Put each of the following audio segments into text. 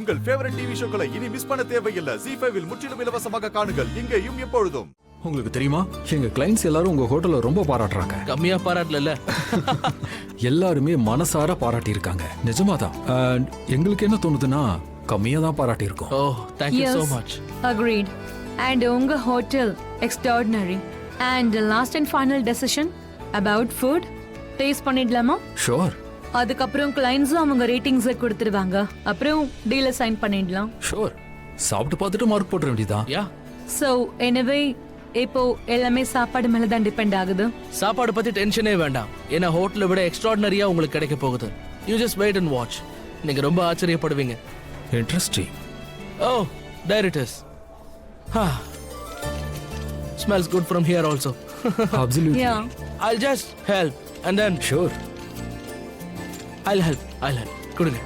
உங்கள் favourite TV ஷோக்களை இனி miss பண்ண தேவையில்லை. ZEE5 இல் முற்றிலும் இலவசமாக காணுங்கள். இங்கேயும் எப்பொழுதும். உங்களுக்கு தெரியுமா, எங்க கிளைண்ட்ஸ் எல்லாரும் உங்க ஹோட்டலை ரொம்ப பாராட்டுறாங்க. கம்மியா பாராட்டல. எல்லாருமே மனசார பாராட்டி இருக்காங்க. நிஜமாதான். And எங்களுக்கு என்ன தோணுதுன்னா கம்மியா தான் பாராட்டி இருக்கோம். ஓ, thank you so much. Agreed. And unga hotel extraordinary. And last and final decision about food. Taste பண்ணிடலாமா? Sure. அதுக்கப்புறம் கிளைண்ட்ஸும் அவங்க ரேட்டிங்ஸை கொடுத்துருவாங்க. அப்புறம் டீல சைன் பண்ணிடலாம். Sure. சாப்பிட்டு பார்த்துட்டு மார்க் போட்டுற வேண்டியதான். யா. So anyway, இப்போ எல்லாமே சாப்பாடு மேல தான் டிபெண்ட் ஆகுது. சாப்பாடு பத்தி டென்ஷனே வேண்டாம். ஏன்னா ஹோட்டலை விட எக்ஸ்ட்ராடினரியா உங்களுக்கு கிடைக்க போகுது. You just wait and watch. நீங்க ரொம்ப ஆச்சரியப்படுவீங்க. Interesting. Oh, there it is. Smells good from here also. Absolutely. Yeah. I'll just help and then Sure. I'll help. கொடுங்க.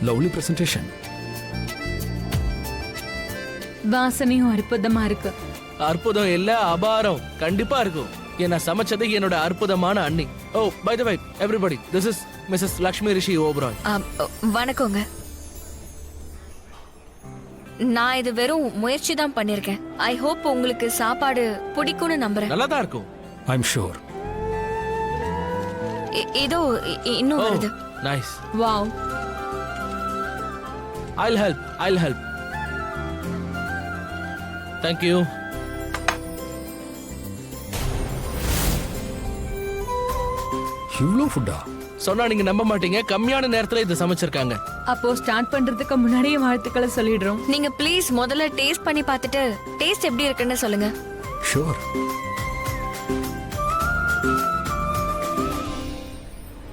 Lovely presentation. வாசனையும் அற்புதமா இருக்கு. அற்புதம் இல்ல, அபாரம் கண்டிப்பா இருக்கும். ஏன்னா சமைச்சது என்னோட அற்புதமான அண்ணி. ஓ, by the way, everybody, this is Mrs. Lakshmi Rishi Oberoi. வணக்கங்க. நான் இது வெறும் முயற்சி தான் பண்ணிருக்கேன். ஐ ஹோப் உங்களுக்கு சாப்பாடு பிடிக்கும்னு நம்புறேன். நல்லா தான் இருக்கும். I'm sure. இதோ இன்னும் வருது. Nice. Wow. I'll help. Thank you. இவ்ளோ ஃபுட்டா? சொன்னா நீங்க நம்ப மாட்டீங்க. கம்மியான நேரத்துல இது சமைச்சிருக்காங்க. அப்போ ஸ்டார்ட் பண்றதுக்கு முன்னாடியே வாழ்த்துக்களை சொல்லிடுறோம். நீங்க ப்ளீஸ் முதல்ல டேஸ்ட் பண்ணி பார்த்துட்டு டேஸ்ட் எப்படி இருக்குன்னு சொல்லுங்க. Sure.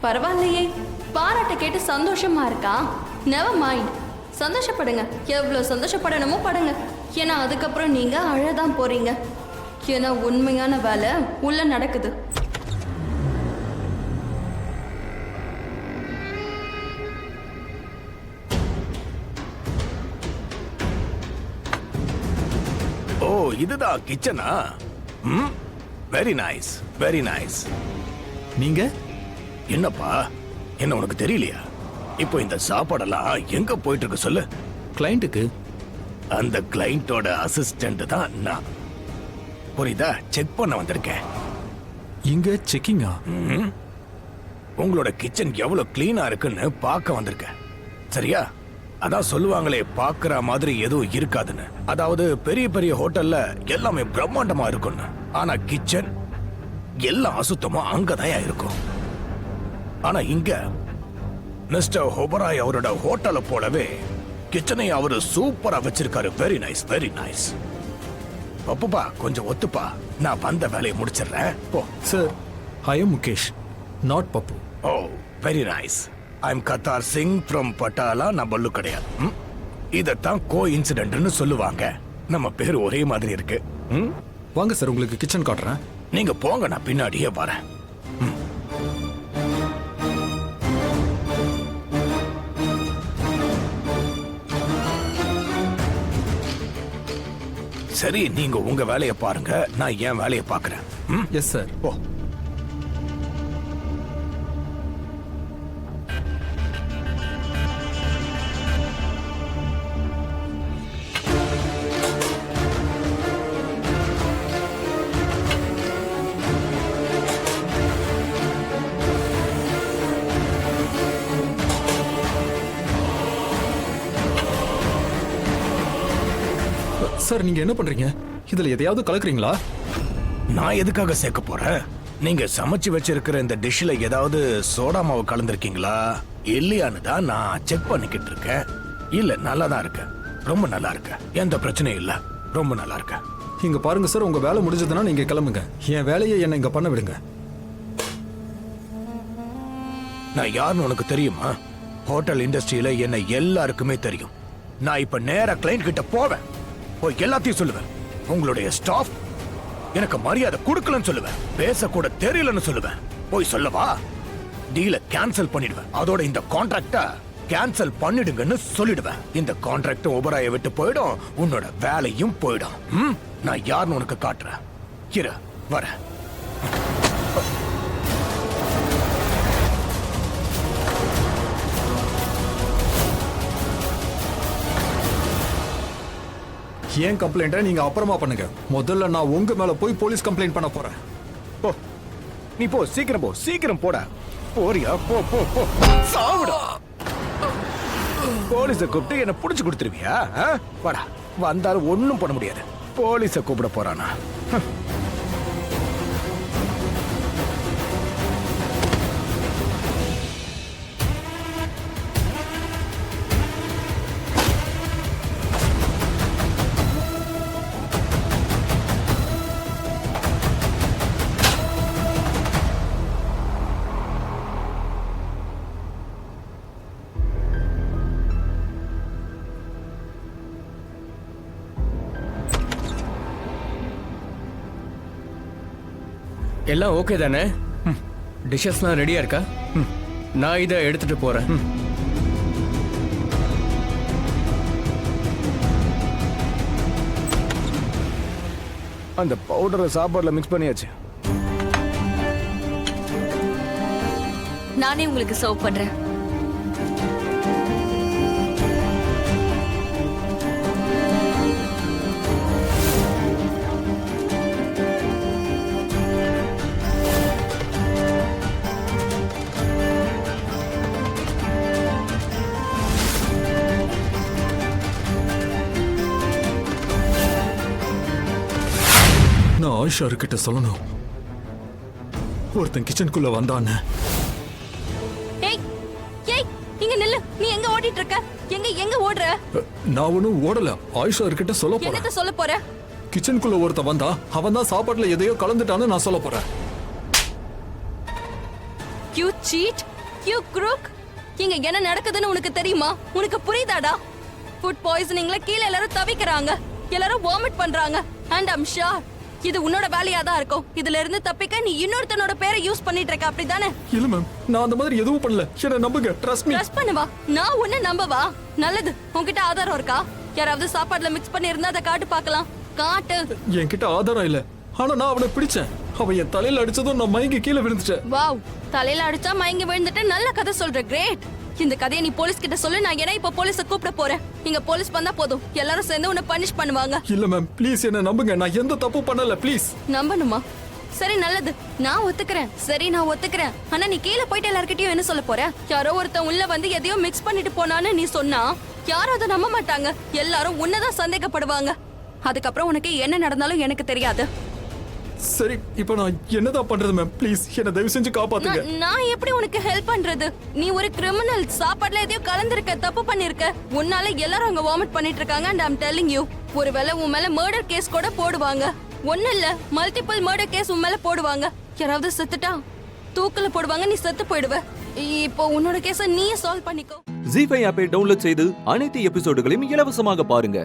பரவாயில்லையே, பாராட்ட கேட்டு சந்தோஷமா இருக்கா? நெவர் மைண்ட், சந்தோஷப்படுங்க. எவ்வளவு சந்தோஷப்படணுமோ படுங்க. ஏன்னா அதுக்கப்புறம் நீங்க அழதான் போறீங்க. ஏன்னா உண்மையான வேலை உள்ள நடக்குது. ஓ, இதுதான் கிச்சனா? Very nice, very nice. நீங்க என்னப்பா, என்ன உனக்கு தெரியலையா? இப்போ இந்த சாப்பாடெல்லாம் எங்க போயிட்டு இருக்கு சொல்லு. கிளையண்ட்டுக்கு. அந்த கிளையண்டோட அசிஸ்டன்ட் தான் நான். புரியுதா? செக் பண்ண வந்திருக்கேன். இங்க செக்கிங்கா? உங்களோட கிச்சன் எவ்வளவு கிளீனா இருக்குன்னு பார்க்க வந்திருக்கேன். சரியா? அதான் சொல்லுவாங்களே, பாக்குற மாதிரி எதுவும் இருக்காதுன்னு. அதாவது பெரிய பெரிய ஹோட்டல்ல எல்லாமே பிரம்மாண்டமா இருக்கும்னு. ஆனா கிச்சன் எல்லாம் அசுத்தமா அங்கதான் இருக்கும். ஆனா இங்க மிஸ்டர் ஓபராய் அவரோட ஹோட்டலை போலவே கிச்சனை அவரு சூப்பரா வச்சிருக்காரு. Very nice, very nice. பப்புப்பா, கொஞ்சம் ஒத்துப்பா, நான் வந்த வேலையை முடிச்சிடுறேன். போ. Sir, I am Mukesh, not Pappu. ஓ, very nice. I am Kartar Singh from Batala. நான் பல்லு கிடையாது. இதத்தான் கோ இன்சிடென்ட்னு சொல்லுவாங்க. நம்ம பேர் ஒரே மாதிரி இருக்கு. வாங்க சார், உங்களுக்கு கிச்சன் காட்டுறேன். நீங்க போங்க, நான் பின்னாடியே வரேன். சரி, நீங்க உங்க வேலையை பாருங்க, நான் என் வேலையை பார்க்கறேன். Yes sir. போ. சார், நீங்க என்ன பண்றீங்க? இதுல எதையாவது கலக்குறீங்களா? நான் எதுக்காக சேர்க்க போறேன்? நீங்க சமைச்சு வச்சிருக்கிற இந்த டிஷ்ல ஏதாவது சோடா மாவு கலந்துருக்கீங்களா இல்லையான்னு தான் நான் செக் பண்ணிக்கிட்டு இருக்கேன். இல்ல, நல்லா தான் இருக்கு, ரொம்ப நல்லா இருக்கு, எந்த பிரச்சனையும் இல்ல, ரொம்ப நல்லா இருக்கு. இங்க பாருங்க சார், உங்க வேலை முடிஞ்சதுன்னா நீங்க கிளம்புங்க. என் வேலையை என்ன இங்க பண்ண விடுங்க. நான் யாருன்னு உனக்கு தெரியுமா? ஹோட்டல் இண்டஸ்ட்ரியில என்ன எல்லாருக்குமே தெரியும். நான் இப்ப நேரா கிளைண்ட் கிட்ட போவேன், போய் எல்லாத்தையும் சொல்லுவேன். உங்களுடைய ஸ்டாஃப் எனக்கு மரியாதை கொடுக்கலன்னு சொல்லுவேன், பேசக்கூட தெரியலன்னு சொல்லுவேன். போய் சொல்லவா? டீல கேன்சல் பண்ணிடுவேன். அதோட இந்த கான்ட்ராக்ட கேன்சல் பண்ணிடுங்கன்னு சொல்லிடுவேன். இந்த கான்ட்ராக்ட் ஓபராயை விட்டு போயிடும், உன்னோட வேலையும் போயிடும். நான் யாருன்னு உனக்கு காட்டுறேன். இரு, வரேன். ஏன் கம்ப்ளைண்ட்டை நீங்க அப்புறமா பண்ணுங்க. முதல்ல நான் உங்க மேல போய் போலீஸ் கம்ப்ளைண்ட் பண்ண போறேன். போ நீ போ, சீக்கிரம் போ, சீக்கிரம் போடா. போறியா? போ போ போ, சாவுடா. போலீஸை கூப்பிட்டு என்ன புடிச்சு கொடுத்துருவியா? வாடா, வந்தாலும் ஒண்ணும் பண்ண முடியாது. போலீஸை கூப்பிட போறானா? எல்லாம் ஓகே தானே? டிஷ்ஷஸ்லாம் ரெடியா இருக்கா? நான் இதை எடுத்துட்டு போறேன். அந்த பவுடரை சாப்பாடுல மிக்ஸ் பண்ணியாச்சு. நானே உங்களுக்கு சர்வ் பண்றேன். நான் ஆயிஷா கிட்ட சொல்லணும், ஒருத்தன் கிச்சனுக்குள்ள வந்தான்னு. ஏய் ஏய் இங்க நில்லு. நீ எங்க ஓடிட்டு இருக்க? எங்க ஓடுற? நான் ஒன்னும் ஓடல. ஆயிஷா கிட்ட சொல்ல போறேன். என்னத்த சொல்ல போற? கிச்சனுக்குள்ள ஒருத்தன் வந்தா, அவன் தான் சாப்பாட்டுல எதையோ கலந்துட்டான்னு நான் சொல்ல போறேன். You cheat, you crook. இங்க என்ன நடக்குதுன்னு உனக்கு தெரியுமா? உனக்கு புரியுதாடா? ஃபுட் பாய்சனிங்ல கீழ எல்லாரும் தவிக்கிறாங்க, எல்லாரும் வாமிட் பண்றாங்க. and I'm sure இது உன்னோட வேலையா தான் இருக்கும். இதுல இருந்து தப்பிக்க நீ இன்னொருத்தனோட பேரை யூஸ் பண்ணிட்டு இருக்க, அப்படிதானே? இல்ல மேம், நான் அந்த மாதிரி எதுவும் பண்ணல. என்ன நம்புங்க, ட்ரஸ்ட் மீ. ட்ரஸ்ட் பண்ணுவா? நான் உன்னை நம்பவா? நல்லது. உன்கிட்ட ஆதாரம் இருக்கா? யாராவது சாப்பாடுல மிக்ஸ் பண்ணி இருந்தா அதை காட்டு பார்க்கலாம். காட்டு. என்கிட்ட ஆதாரம் இல்ல, ஆனா நான் அவனை பிடிச்சேன். அவன் என் தலையில அடிச்சதும் நான் மயங்கி கீழே விழுந்துட்டேன். வாவ், தலையில அடிச்சா மயங்கி விழுந்துட்டு நல்ல கதை சொல்ற. கிரேட். இந்த கதையை நீ போலீஸ் கிட்ட சொல்லு. நான் ஏன்னா இப்ப போலீஸ கூப்பிட போறேன். இங்க போலீஸ் வந்தா போதும், எல்லாரும் சேர்ந்து உன்னை பனிஷ் பண்ணுவாங்க. இல்ல மேம், ப்ளீஸ் என்ன நம்புங்க. நான் எந்த தப்பு பண்ணல, ப்ளீஸ். நம்பணுமா? சரி, நல்லது. நான் ஒத்துக்கிறேன். சரி, நான் ஒத்துக்கிறேன். ஆனா நீ கீழே போயிட்டு எல்லார்கிட்டயும் என்ன சொல்ல போற? யாரோ ஒருத்தன் உள்ள வந்து எதையோ மிக்ஸ் பண்ணிட்டு போனான்னு நீ சொன்னா யாரும் அதை நம்ப மாட்டாங்க. எல்லாரும் உன்னதான் சந்தேகப்படுவாங்க. அதுக்கப்புறம் உனக்கு என்ன நடந்தாலும் எனக்கு தெரியாது. சரி, இப்போ நான் என்னதான் பண்றது மேம்? ப்ளீஸ் என்ன தயவு செஞ்சு காப்பாத்துங்க. நான் எப்படி உனக்கு ஹெல்ப் பண்றது? நீ ஒரு கிரிமினல். சாப்பாடுல எதையோ கலந்திருக்க, தப்பு பண்ணிருக்க. உன்னால எல்லாரும் அங்க வாமிட் பண்ணிட்டு இருக்காங்க. and I'm telling you, ஒருவேளை உன் மேல மர்டர் கேஸ் கூட போடுவாங்க. ஒண்ணு இல்ல, மல்டிபிள் மர்டர் கேஸ் உன் மேல போடுவாங்க. யாராவது செத்துட்டா தூக்குல போடுவாங்க, நீ செத்து போயிடுவ. இப்போ உன்னோட கேஸ நீயே சால்வ் பண்ணிக்கோ. ஜீ5 ஆப்பை டவுன்லோட் செய்து அனைத்து எபிசோடுகளையும் இலவசமாக பாருங்க.